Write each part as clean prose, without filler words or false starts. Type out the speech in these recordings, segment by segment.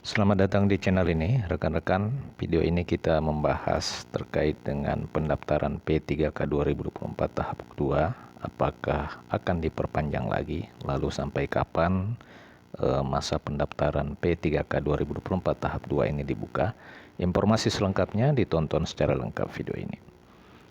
Selamat datang di channel ini, rekan-rekan. Video ini kita membahas terkait dengan pendaftaran P3K 2024 tahap kedua. Apakah akan diperpanjang lagi? Lalu sampai kapan masa pendaftaran P3K 2024 tahap 2 ini dibuka? Informasi selengkapnya ditonton secara lengkap video ini.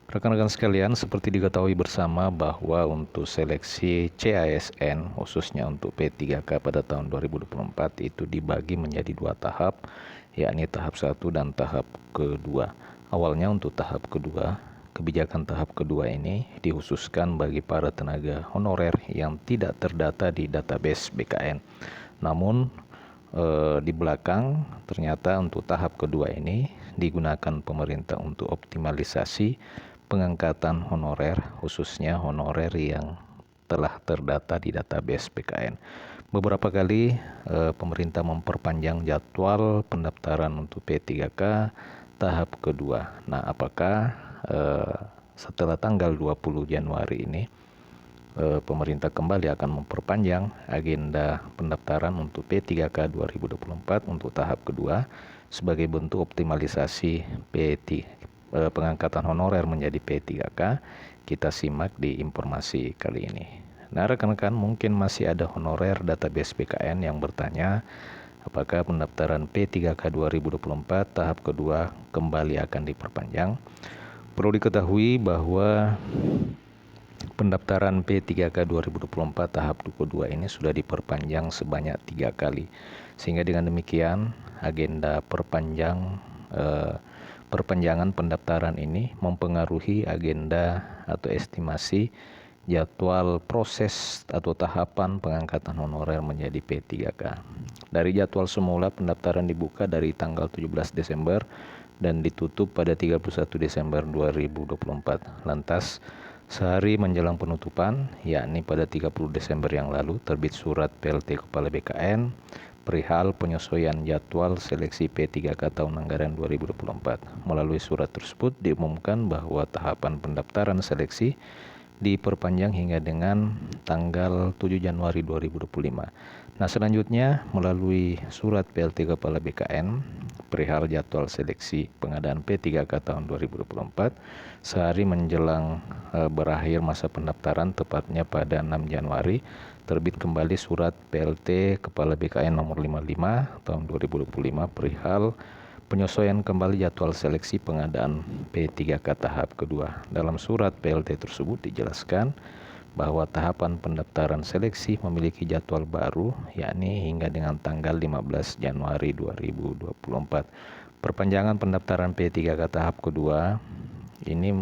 Rekan-rekan sekalian, seperti diketahui bersama bahwa untuk seleksi CASN khususnya untuk P3K pada tahun 2024 itu dibagi menjadi dua tahap, yakni tahap 1 dan tahap kedua. Awalnya untuk tahap kedua, kebijakan tahap kedua ini dikhususkan bagi para tenaga honorer yang tidak terdata di database BKN. Namun di belakang ternyata untuk tahap kedua ini digunakan pemerintah untuk optimalisasi pengangkatan honorer, khususnya honorer yang telah terdata di database BKN. Beberapa kali pemerintah memperpanjang jadwal pendaftaran untuk P3K tahap kedua. Nah, apakah setelah tanggal 20 Januari ini pemerintah kembali akan memperpanjang agenda pendaftaran untuk P3K 2024 untuk tahap kedua sebagai bentuk optimalisasi pengangkatan honorer menjadi P3K. Kita simak di informasi kali ini. Nah, rekan-rekan, mungkin masih ada honorer database BKN yang bertanya apakah pendaftaran P3K 2024 tahap kedua kembali akan diperpanjang. Perlu diketahui bahwa pendaftaran P3K 2024 tahap kedua ini sudah diperpanjang sebanyak 3 kali. Sehingga dengan demikian agenda perpanjangan pendaftaran ini mempengaruhi agenda atau estimasi jadwal proses atau tahapan pengangkatan honorer menjadi P3K. Dari jadwal semula pendaftaran dibuka dari tanggal 17 Desember dan ditutup pada 31 Desember 2024. Lantas sehari menjelang penutupan, yakni pada 30 Desember yang lalu, terbit surat PLT Kepala BKN perihal penyesuaian jadwal seleksi P3K tahun anggaran 2024. Melalui surat tersebut diumumkan bahwa tahapan pendaftaran seleksi diperpanjang hingga dengan tanggal 7 Januari 2025. Nah, selanjutnya melalui surat PLT Kepala BKN perihal jadwal seleksi pengadaan P3K tahun 2024 sehari menjelang berakhir masa pendaftaran, tepatnya pada 6 Januari, terbit kembali surat PLT Kepala BKN nomor 55 tahun 2025 perihal penyesuaian kembali jadwal seleksi pengadaan P3K tahap kedua. Dalam surat PLT tersebut dijelaskan bahwa tahapan pendaftaran seleksi memiliki jadwal baru, yakni hingga dengan tanggal 15 Januari 2024. Perpanjangan pendaftaran P3K tahap kedua ini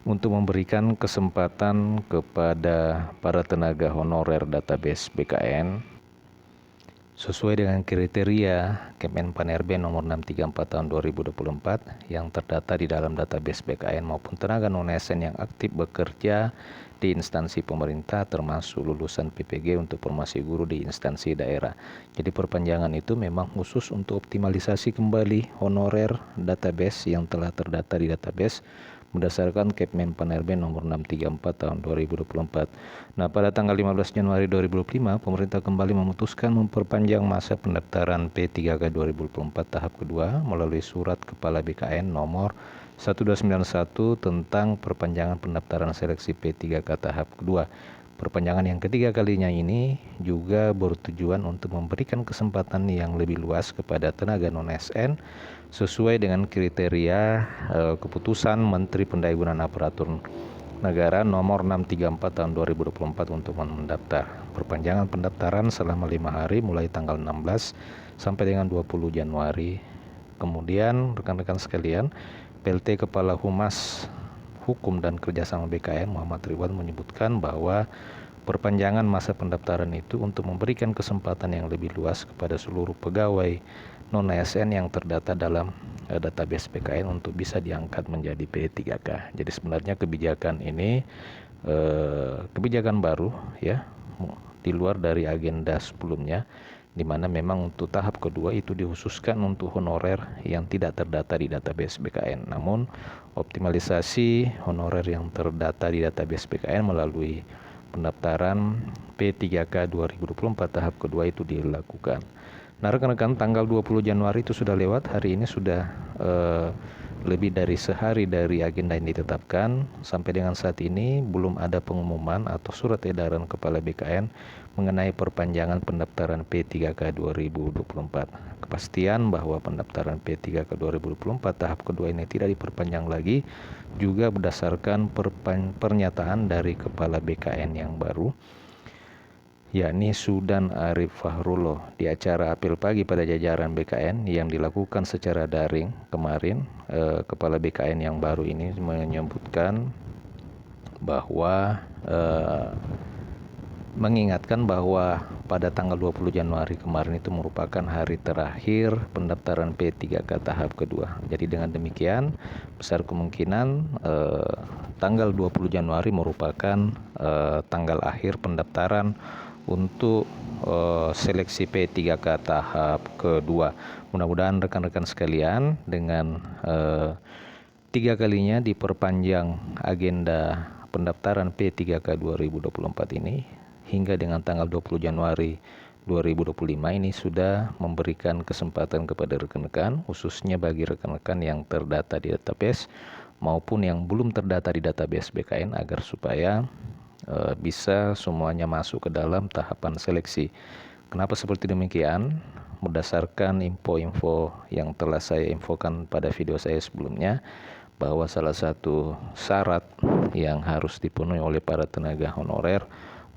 untuk memberikan kesempatan kepada para tenaga honorer database BKN sesuai dengan kriteria Kemenpan-RB nomor 634 tahun 2024 yang terdata di dalam database BKN maupun tenaga non-ASN yang aktif bekerja di instansi pemerintah termasuk lulusan PPG untuk formasi guru di instansi daerah. Jadi perpanjangan itu memang khusus untuk optimalisasi kembali honorer database yang telah terdata di database berdasarkan Kemenpan-RB nomor 634 tahun 2024. Nah, pada tanggal 15 Januari 2025, pemerintah kembali memutuskan memperpanjang masa pendaftaran P3K 2024 tahap kedua melalui surat Kepala BKN nomor 1291 tentang perpanjangan pendaftaran seleksi P3K tahap kedua. Perpanjangan yang ketiga kalinya ini juga bertujuan untuk memberikan kesempatan yang lebih luas kepada tenaga non-ASN sesuai dengan kriteria keputusan Menteri Pendayagunaan Aparatur Negara nomor 634 tahun 2024 untuk mendaftar. Perpanjangan pendaftaran selama 5 hari mulai tanggal 16 sampai dengan 20 Januari. Kemudian rekan-rekan sekalian, PLT Kepala Humas Hukum dan Kerjasama BKN Muhammad Ridwan menyebutkan bahwa perpanjangan masa pendaftaran itu untuk memberikan kesempatan yang lebih luas kepada seluruh pegawai non-ASN yang terdata dalam database BKN untuk bisa diangkat menjadi P3K. Jadi sebenarnya kebijakan ini kebijakan baru ya, di luar dari agenda sebelumnya, di mana memang untuk tahap kedua itu dikhususkan untuk honorer yang tidak terdata di database BKN. Namun optimalisasi honorer yang terdata di database BKN melalui pendaftaran P3K 2024 tahap kedua itu dilakukan. Nah rekan-rekan, tanggal 20 Januari itu sudah lewat. Hari ini sudah lebih dari sehari dari agenda yang ditetapkan. Sampai dengan saat ini belum ada pengumuman atau surat edaran Kepala BKN mengenai perpanjangan pendaftaran P3K 2024. Kepastian bahwa pendaftaran P3K 2024 tahap kedua ini tidak diperpanjang lagi juga berdasarkan pernyataan dari Kepala BKN yang baru, yakni Sudan Arif Fahrullah, di acara apel pagi pada jajaran BKN yang dilakukan secara daring kemarin. Kepala BKN yang baru ini menyebutkan bahwa mengingatkan bahwa pada tanggal 20 Januari kemarin itu merupakan hari terakhir pendaftaran P3K tahap kedua. Jadi dengan demikian besar kemungkinan tanggal 20 Januari merupakan tanggal akhir pendaftaran untuk seleksi P3K tahap kedua. Mudah-mudahan rekan-rekan sekalian dengan 3 kalinya diperpanjang agenda pendaftaran P3K 2024 ini hingga dengan tanggal 20 Januari 2025 ini sudah memberikan kesempatan kepada rekan-rekan, khususnya bagi rekan-rekan yang terdata di database maupun yang belum terdata di database BKN, agar supaya bisa semuanya masuk ke dalam tahapan seleksi. Kenapa seperti demikian? Berdasarkan info-info yang telah saya infokan pada video saya sebelumnya, bahwa salah satu syarat yang harus dipenuhi oleh para tenaga honorer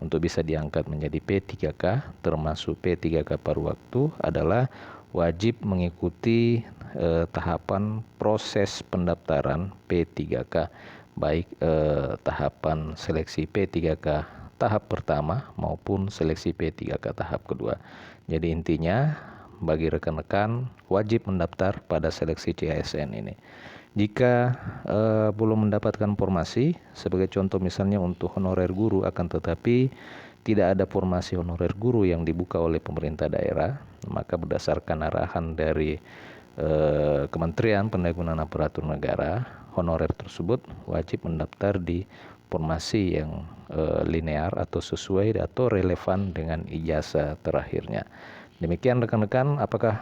untuk bisa diangkat menjadi P3K, termasuk P3K paruh waktu, adalah wajib mengikuti tahapan proses pendaftaran P3K, baik tahapan seleksi P3K tahap pertama maupun seleksi P3K tahap kedua. Jadi intinya bagi rekan-rekan wajib mendaftar pada seleksi CASN ini. Jika belum mendapatkan formasi, sebagai contoh misalnya untuk honorer guru, akan tetapi tidak ada formasi honorer guru yang dibuka oleh pemerintah daerah, maka berdasarkan arahan dari Kementerian Pendayagunaan Aparatur Negara, honorer tersebut wajib mendaftar di formasi yang linear atau sesuai atau relevan dengan ijazah terakhirnya. Demikian rekan-rekan, apakah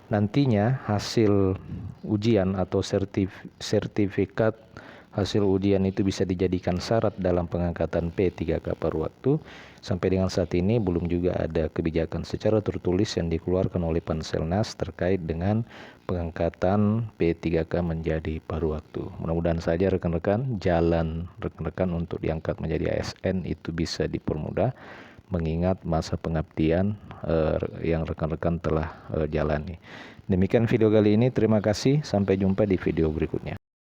nantinya hasil ujian atau sertifikat hasil ujian itu bisa dijadikan syarat dalam pengangkatan P3K paruh waktu? Sampai dengan saat ini belum juga ada kebijakan secara tertulis yang dikeluarkan oleh Panselnas terkait dengan pengangkatan P3K menjadi paruh waktu. Mudah-mudahan saja rekan-rekan jalan rekan-rekan untuk diangkat menjadi ASN itu bisa dipermudah, mengingat masa pengabdian yang rekan-rekan telah jalani. Demikian video kali ini, terima kasih, sampai jumpa di video berikutnya.